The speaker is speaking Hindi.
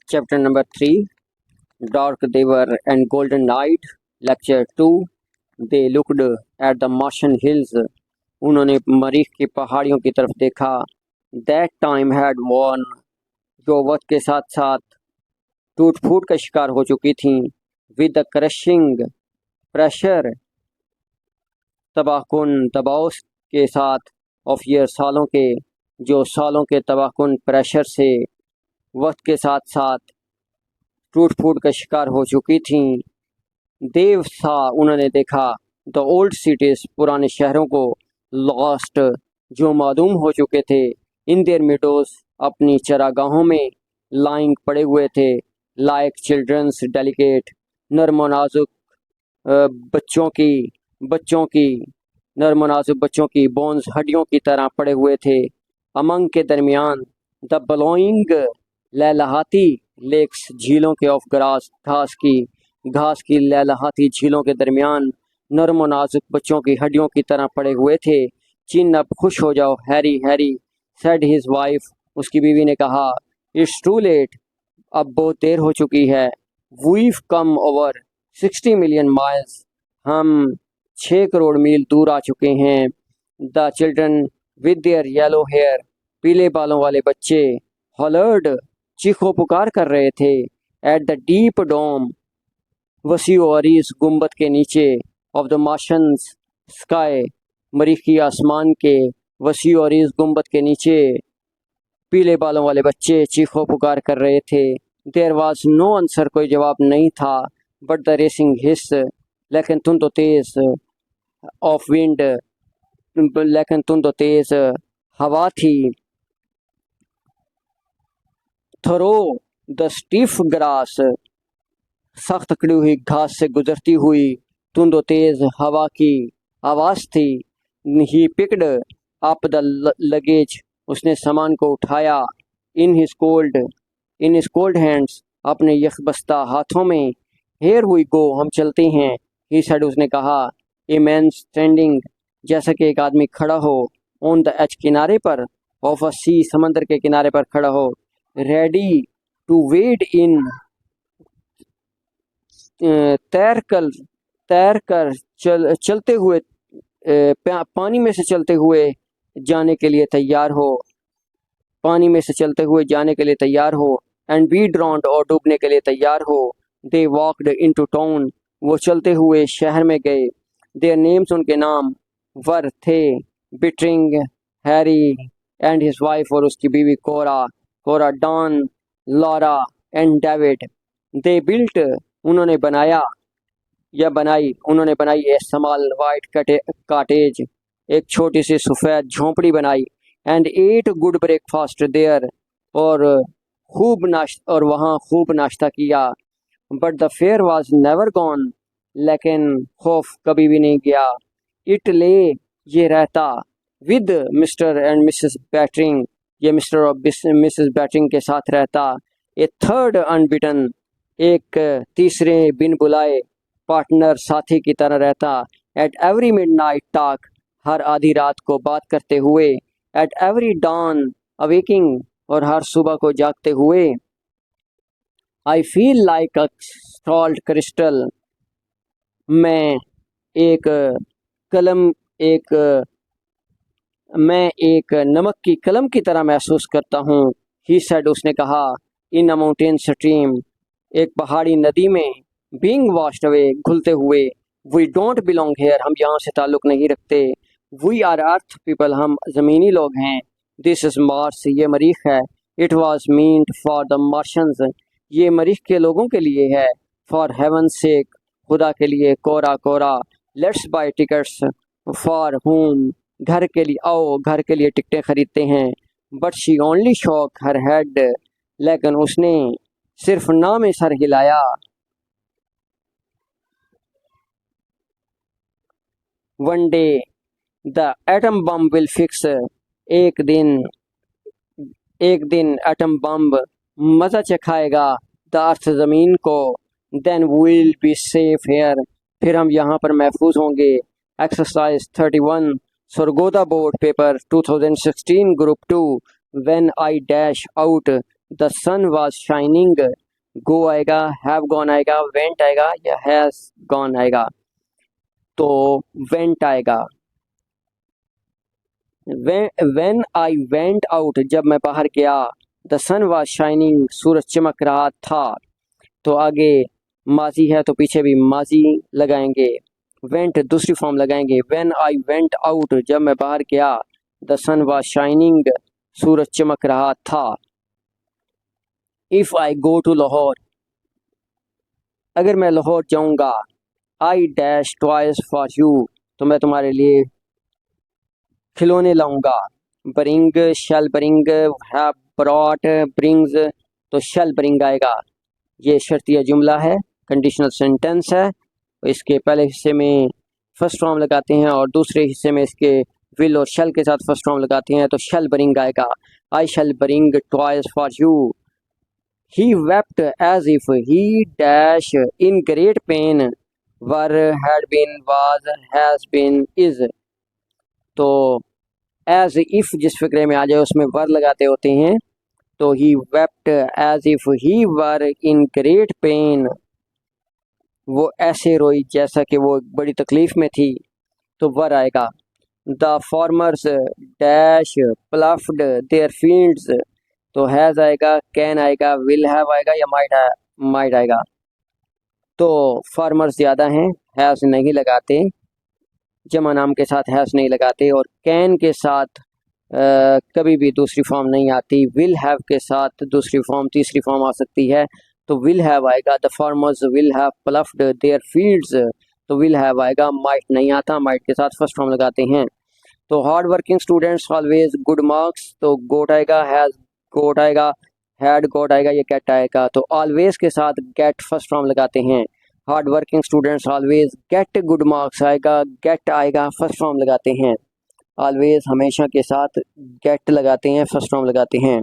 Chapter number 3, Dark River and Golden Night. Lecture 2, They looked at the Martian hills. उन्होंने मरीख की पहाड़ियों की तरफ देखा. That time had worn, जो वक्त के साथ साथ टूट फूट का शिकार हो चुकी थीं. With the crushing pressure, तबाहकुन दबाव के साथ, of years सालों के, जो सालों के तबाहकुन प्रेशर से वक्त के साथ साथ टूट फूट का शिकार हो चुकी थीं. देव सा, उन्होंने देखा, द ओल्ड सिटीज़, पुराने शहरों को, लॉस्ट, जो मालूम हो चुके थे, इन देयर मिडोज, अपनी चरागाहों में, लाइंग, पड़े हुए थे, लाइक चिल्ड्रंस डेलिकेट, नर्म नाजुक बच्चों की नर्म नाजुक बच्चों की बोन्स, हड्डियों की तरह पड़े हुए थे. अमंग के दरमियान, द ब्लोइंग, लहलहाती लेक्स, झीलों के, ऑफ ग्रास, घास की लहलहाती झीलों के दरमियान नर्म नाजुक बच्चों की हड्डियों की तरह पड़े हुए थे. चिन, अब खुश हो जाओ हैरी, सेड हिज वाइफ, उसकी बीवी ने कहा. इट्स टू लेट, अब बहुत देर हो चुकी है. We've come over 60 million miles, हम 6 करोड़ मील दूर आ चुके हैं. The children with their yellow hair, पीले बालों वाले बच्चे, हॉलर्ड, चीखो पुकार कर रहे थे. एट द डीप डोम, वसीओ अरीज गुंबद के नीचे, ऑफ द मार्शंस स्काई, मरीखी आसमान के वसीओ अरीज गुंबद के नीचे पीले बालों वाले बच्चे चीखो पुकार कर रहे थे. देयर वाज नो आंसर, कोई जवाब नहीं था. बट द रेसिंग हिस, लेकिन तुम तो तेज, ऑफ विंड, लेकिन तुम तो तेज हवा थी. थ्रो द स्टिफ ग्रास, सख्त कड़ी हुई घास से गुजरती हुई तुंद व तेज हवा की आवाज़ थी. He picked up the luggage, उसने सामान को उठाया. इन हिज कोल्ड हैंड्स, अपने यखबस्ता हाथों में. हेयर वी गो, हम चलते हैं. ही सेड, उसने कहा. ए मैन स्टैंडिंग, जैसा कि एक आदमी खड़ा हो. ऑन द एज, किनारे पर. ऑफ अ सी, समंदर के किनारे पर खड़ा हो. रेडी टू वेड इन, तैर कर चलते हुए, पानी में से चलते हुए जाने के लिए तैयार हो. एंड बी ड्रॉन्ड, और डूबने के लिए तैयार हो. दे वॉक्ड इनटू टाउन, वो चलते हुए शहर में गए. देयर नेम्स, उनके नाम, वर थे, Bittering, Harry and his wife, और उसकी बीवी Cora, Dan, Laura and David. They built, उन्होंने बनाई ए स्मॉल वाइट कॉटेज, एक छोटी सी सफ़ेद झोंपड़ी बनाई. And ate good breakfast there, और वहाँ खूब नाश्ता किया. But the fear was never gone, लेकिन खौफ कभी भी नहीं गया. इट ले, ये रहता. With mister and Mrs battering, ये मिस्टर और मिसेस बैटरिंग के साथ रहता. ए थर्ड अनबिटन, एक तीसरे बिन बुलाए पार्टनर, साथी की तरह रहता. एट एवरी मिडनाइट टॉक, हर आधी रात को बात करते हुए. एट एवरी डॉन अवेकिंग, और हर सुबह को जागते हुए. I feel like a salt crystal, मैं एक नमक की कलम की तरह महसूस करता हूँ. ही सेड, उसने कहा. इन अ माउंटेन स्ट्रीम, एक पहाड़ी नदी में. बीइंग वॉश्ड अवे, घुलते हुए. वी डोंट बिलोंग हेयर, हम यहाँ से ताल्लुक़ नहीं रखते. वी आर अर्थ पीपल, हम ज़मीनी लोग हैं. दिस इज़ मार्स, ये मरीख है. It was meant for the Martians, ये मरीख के लोगों के लिए है. फॉर हेवन सेक, खुदा के लिए. Cora, let's buy tickets. For home, घर के लिए. आओ, घर के लिए टिकटें खरीदते हैं. But she only shock her head, लेकिन उसने सिर्फ ना में सर हिलाया. One day the atom bomb will fix, एक दिन एटम बम मज़ा चखाएगा द अर्थ, ज़मीन को. Then will be safe here, फिर हम यहाँ पर महफूज होंगे. Exercise 31, Sargodha board paper 2016 group 2. When I dash out, the sun was shining, go आएगा, हैव गॉन आएगा, वेंट आएगा या हैज गॉन आएगा? तो वेंट आएगा। When I went out, जब मैं बाहर गया, द सन वाज शाइनिंग, सूरज चमक रहा था। तो आगे माजी है तो पीछे भी माजी लगाएंगे। वेंट दूसरी फॉर्म लगाएंगे, व्हेन आई वेंट आउट, जब मैं बाहर गया, द सन वाज शाइनिंग, सूरज चमक रहा था। If I go to Lahore, अगर मैं लाहौर जाऊंगा, I dash toys for you, तो मैं तुम्हारे लिए खिलौने लाऊंगा। Bring, shall bring, have brought, brings, तो शैल ब्रिंग आएगा। ये शर्तिया जुमला है, कंडीशनल सेंटेंस है। इसके पहले हिस्से में फर्स्ट फॉर्म लगाते हैं और दूसरे हिस्से में इसके विल और शैल के साथ फर्स्ट फॉर्म लगाते हैं, तो शैल ब्रिंग आएगा। I shall bring toys for you. He wept as if he dash in great pain, were, had been, was, has been, is. तो एज इफ जिस फिक्रे में आ जाए उसमें वर लगाते होते हैं, तो he wept as if he were in great pain, वो ऐसे रोई जैसा कि वो बड़ी तकलीफ में थी, तो वर आएगा। The farmers dash ploughed their fields, तो हैज़ आएगा, कैन आएगा, विल हैव आएगा या माइट आएगा। तो फार्मर्स ज़्यादा हैं, हैज़ नहीं लगाते, जमा नाम के साथ हैज़ नहीं लगाते, और कैन के साथ कभी भी दूसरी फॉर्म नहीं आती। विल हैव के साथ दूसरी फॉर्म, तीसरी फॉर्म आ सकती है, तो विल हैव आएगा। The farmers will have ploughed their fields, तो विल हैव आएगा। माइट नहीं आता, माइट के साथ फर्स्ट फॉर्म लगाते हैं। तो hard working students always good marks, तो गोट आएगा, हैज़ गोट आएगा, हैड गोट आएगा या गेट आएगा। तो ऑलवेज के साथ गेट फर्स्ट फॉर्म लगाते हैं। Hard working students always get good marks आएगा, गेट आएगा, फर्स्ट फॉर्म लगाते हैं। ऑलवेज हमेशा के साथ गेट लगाते हैं, फर्स्ट फॉर्म लगाते हैं।